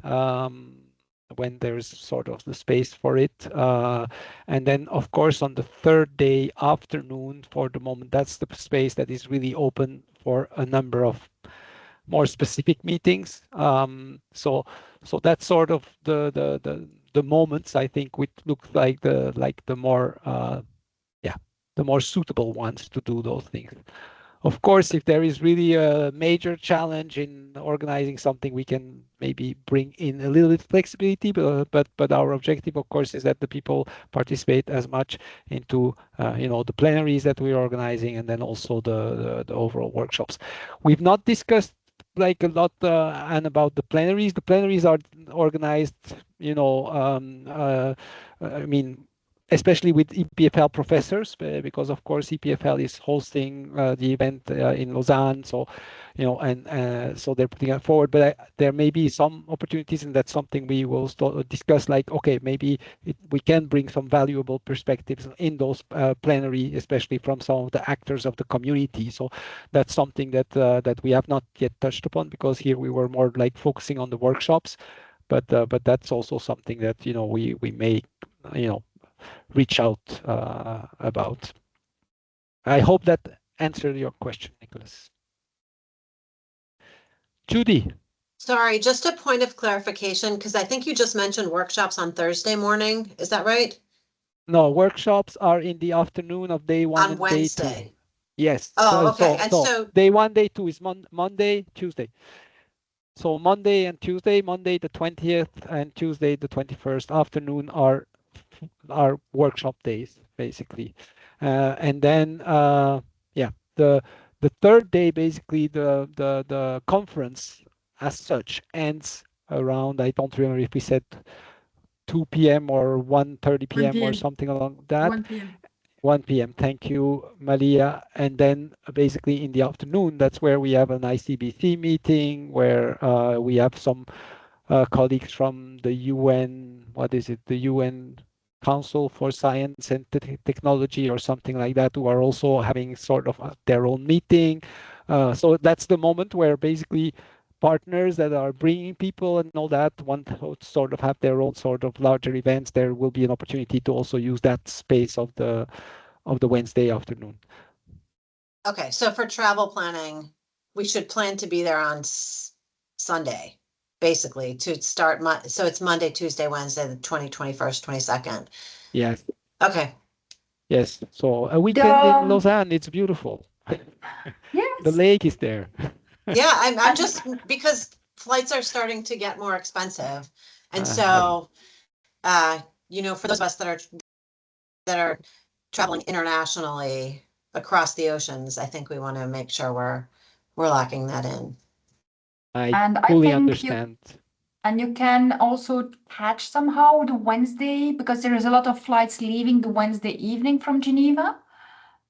when there's sort of the space for it. And then, of course, on the third day afternoon, for the moment, that's the space that is really open for a number of more specific meetings. So that's sort of the moments, I think, which look like the more suitable ones to do those things. Of course, if there is really a major challenge in organizing something, we can maybe bring in a little bit of flexibility, but our objective, of course, is that the people participate as much into the plenaries that we're organizing, and then also the overall workshops. We've not discussed like a lot and about the plenaries. The plenaries are organized, I mean, especially with EPFL professors, because of course EPFL is hosting the event in Lausanne, so so they're putting it forward. But there may be some opportunities, and that's something we will discuss. Like, okay, maybe we can bring some valuable perspectives in those plenary, especially from some of the actors of the community. So that's something that we have not yet touched upon, because here we were more like focusing on the workshops. But that's also something that we may reach out about. I hope that answered your question, Nicholas. Judy. Sorry, just a point of clarification, because I think you just mentioned workshops on Thursday morning. Is that right? No, workshops are in the afternoon of day 1 on and Wednesday. day 2. Yes. Oh, okay. And So so, day 1, day 2 is Monday, Tuesday. So Monday and Tuesday, Monday the 20th and Tuesday the 21st afternoon are workshop days, basically. And then, yeah, the third day, basically, the conference as such ends around, I don't remember if we said 2 p.m. or 1:30 p.m. 1 p.m. or something along that. 1 p.m. 1 p.m. Thank you, Malia. And then basically in the afternoon, that's where we have an ICBC meeting where we have some colleagues from the UN, what is it, the UN Council for Science and Technology or something like that, who are also having sort of their own meeting. So that's the moment where basically partners that are bringing people and all that want to sort of have their own sort of larger events. There will be an opportunity to also use that space of the Wednesday afternoon. okay, so for travel planning, we should plan to be there on Sunday, basically, to start so it's Monday, Tuesday, Wednesday, the 20, 21st, 22nd. Yes. Okay. Yes. So a weekend in Lausanne, it's beautiful. Yes. The lake is there. Yeah, I'm just because flights are starting to get more expensive. And so, for those of us that are traveling internationally across the oceans, I think we want to make sure we're locking that in. I fully understand. And you can also catch somehow the Wednesday, because there is a lot of flights leaving the Wednesday evening from Geneva.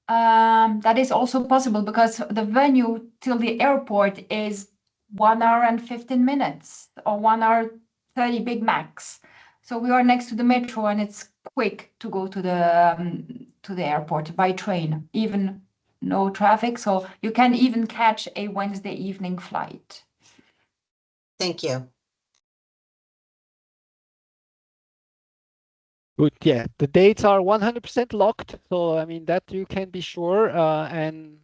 That is also possible because the venue till the airport is 1 hour and 15 minutes or 1 hour 30 big max. So we are next to the metro and it's quick to go to the airport by train, even no traffic. So you can even catch a Wednesday evening flight. Thank you. Good. Yeah, the dates are 100% locked. So, I mean, that you can be sure. And,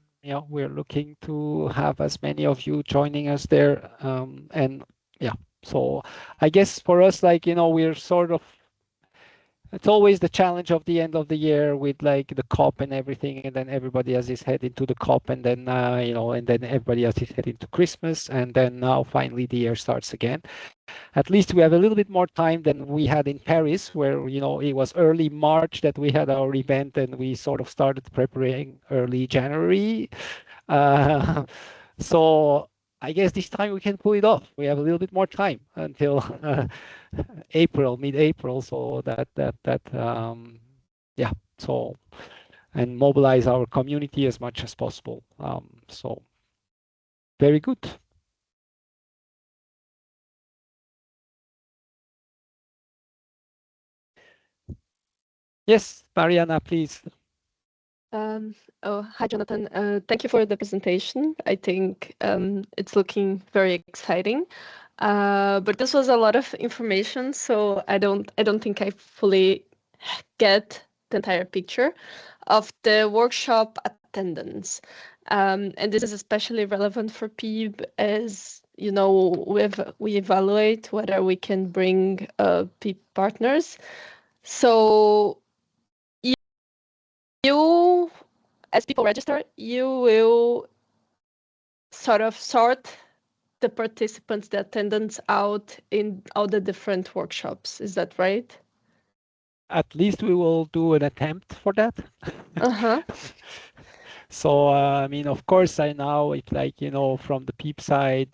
we're looking to have as many of you joining us there. And yeah, so I guess for us, like, we're sort of, it's always the challenge of the end of the year with like the COP and everything, and then everybody has his head into the COP, and then and then everybody has his head into Christmas, and then now finally the year starts again. At least we have a little bit more time than we had in Paris, where it was early March that we had our event, and we sort of started preparing early January. So I guess this time we can pull it off. We have a little bit more time until mid-April, so yeah. So, and mobilize our community as much as possible. So very good. Yes, Mariana, please. Hi, Jonathan. Thank you for the presentation. I think it's looking very exciting. But this was a lot of information, so I don't think I fully get the entire picture of the workshop attendance. And this is especially relevant for PIB as we evaluate whether we can bring PIB partners. So you, as people register, you will sort of sort the participants, the attendance out in all the different workshops. Is that right? At least we will do an attempt for that. So, I mean, of course, I know it's like, from the PEEP side,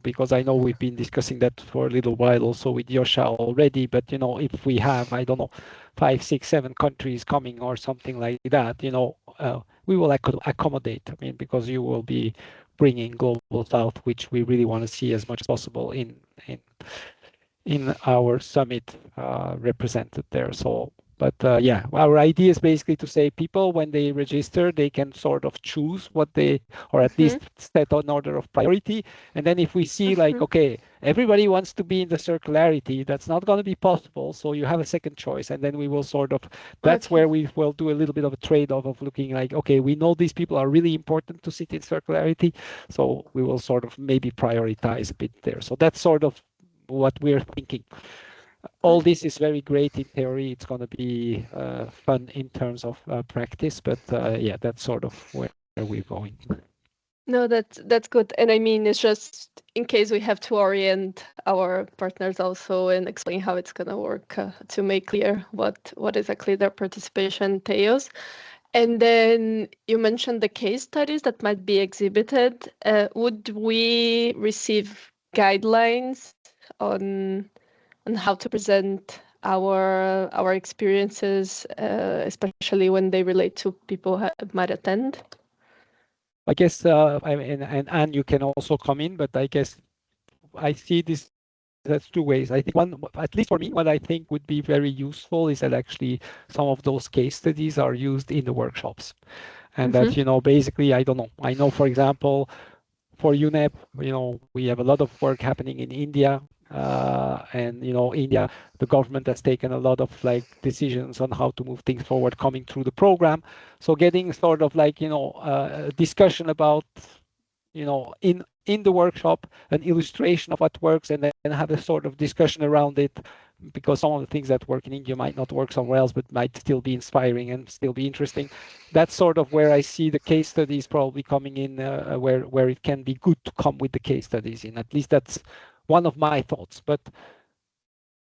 because I know we've been discussing that for a little while also with Yosha already, but, if we have, I don't know, 5, 6, 7 countries coming or something like that, we will accommodate, I mean, because you will be bringing Global South, which we really want to see as much as possible in our summit represented there. So, but yeah, our idea is basically to say people, when they register, they can sort of choose what they, or at least set an order of priority. And then if we see like, okay, everybody wants to be in the circularity, that's not going to be possible. So you have a second choice. And then we will sort of, that's where we will do a little bit of a trade-off of looking like, okay, we know these people are really important to sit in circularity. So we will sort of maybe prioritize a bit there. So that's sort of what we're thinking. all this is very great in theory. It's going to be fun in terms of practice, but yeah, that's sort of where we're going. No, that's good. And I mean, it's just in case we have to orient our partners also and explain how it's going to work to make clear what exactly their participation entails. And then you mentioned the case studies that might be exhibited. Would we receive guidelines on how to present our experiences, especially when they relate to people who might attend? I guess, I mean, and Anne, you can also come in, but I guess I see this as two ways. I think one, at least for me, what I think would be very useful is that actually some of those case studies are used in the workshops. And that, you know, basically, I don't know. I know, for example, for UNEP, you know, we have a lot of work happening in India. And, you know, India, the government has taken a lot of like decisions on how to move things forward coming through the program. So getting sort of like, you know, a discussion about, you know, in the workshop, an illustration of what works, and then have a sort of discussion around it, because some of the things that work in India might not work somewhere else, but might still be inspiring and still be interesting. That's sort of where I see the case studies probably coming in, where it can be good to come with the case studies in. At least that's one of my thoughts. But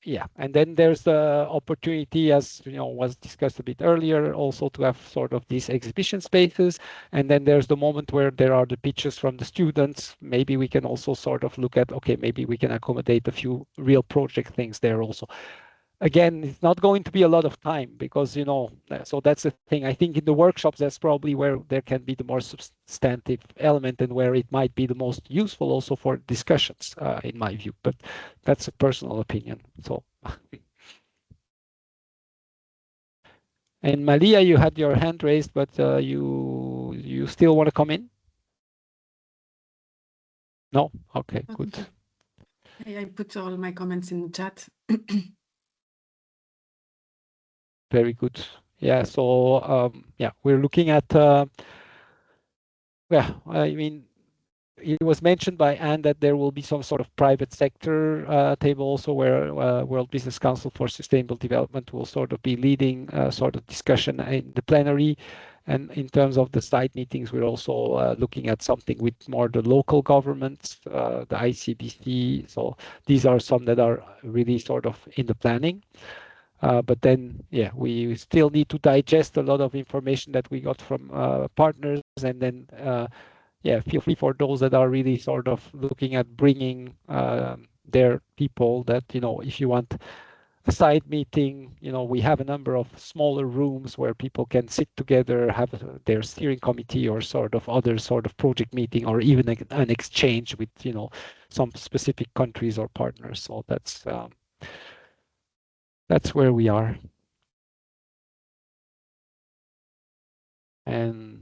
yeah, and then there's the opportunity, as you know, was discussed a bit earlier, also to have sort of these exhibition spaces. And then there's the moment where there are the pitches from the students. Maybe we can also sort of look at, okay, maybe we can accommodate a few real project things there also. Again, it's not going to be a lot of time because, you know, so that's the thing. I think in the workshops, that's probably where there can be the more substantive element and where it might be the most useful also for discussions, in my view. But that's a personal opinion. So, and Malia, you had your hand raised, but you still want to come in? No? Okay, good. I put all my comments in the chat. Very good. Yeah, so yeah, we're looking at, yeah, I mean, it was mentioned by Anne that there will be some sort of private sector table also, where World Business Council for Sustainable Development will sort of be leading sort of discussion in the plenary. And in terms of the site meetings, we're also looking at something with more the local governments, the ICBC. So these are some that are really sort of in the planning. But then, yeah, we still need to digest a lot of information that we got from partners, and then, yeah, feel free for those that are really sort of looking at bringing their people that, you know, if you want a side meeting, you know, we have a number of smaller rooms where people can sit together, have their steering committee or sort of other sort of project meeting, or even an exchange with, you know, some specific countries or partners. So that's where we are. And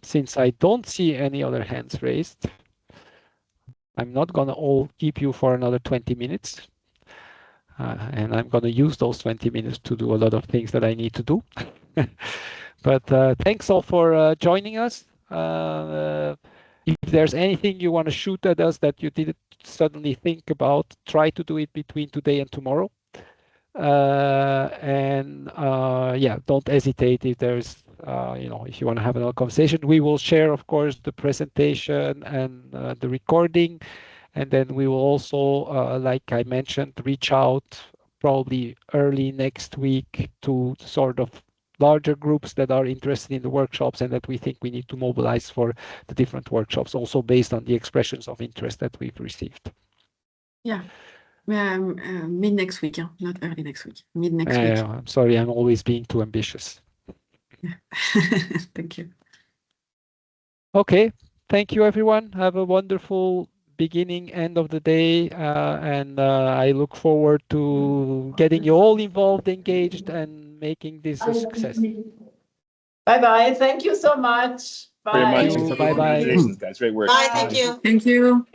since I don't see any other hands raised, I'm not going to all keep you for another 20 minutes. And I'm going to use those 20 minutes to do a lot of things that I need to do. But thanks all for joining us. If there's anything you want to shoot at us that you didn't suddenly think about, try to do it between today and tomorrow. Yeah, don't hesitate if there's, you know, if you want to have another conversation. We will share, of course, the presentation and the recording. And then we will also, like I mentioned, reach out probably early next week to sort of larger groups that are interested in the workshops and that we think we need to mobilize for the different workshops, also based on the expressions of interest that we've received. Yeah. Mid next week, not early next week. Mid next week. I'm sorry, I'm always being too ambitious. Yeah. Thank you. Okay, thank you everyone. Have a wonderful beginning, end of the day, and I look forward to getting you all involved, engaged, and making this a success. Bye-bye. Thank you so much. Bye. Very much. Bye-bye. Congratulations, guys. Great work. Bye, thank you. Thank you.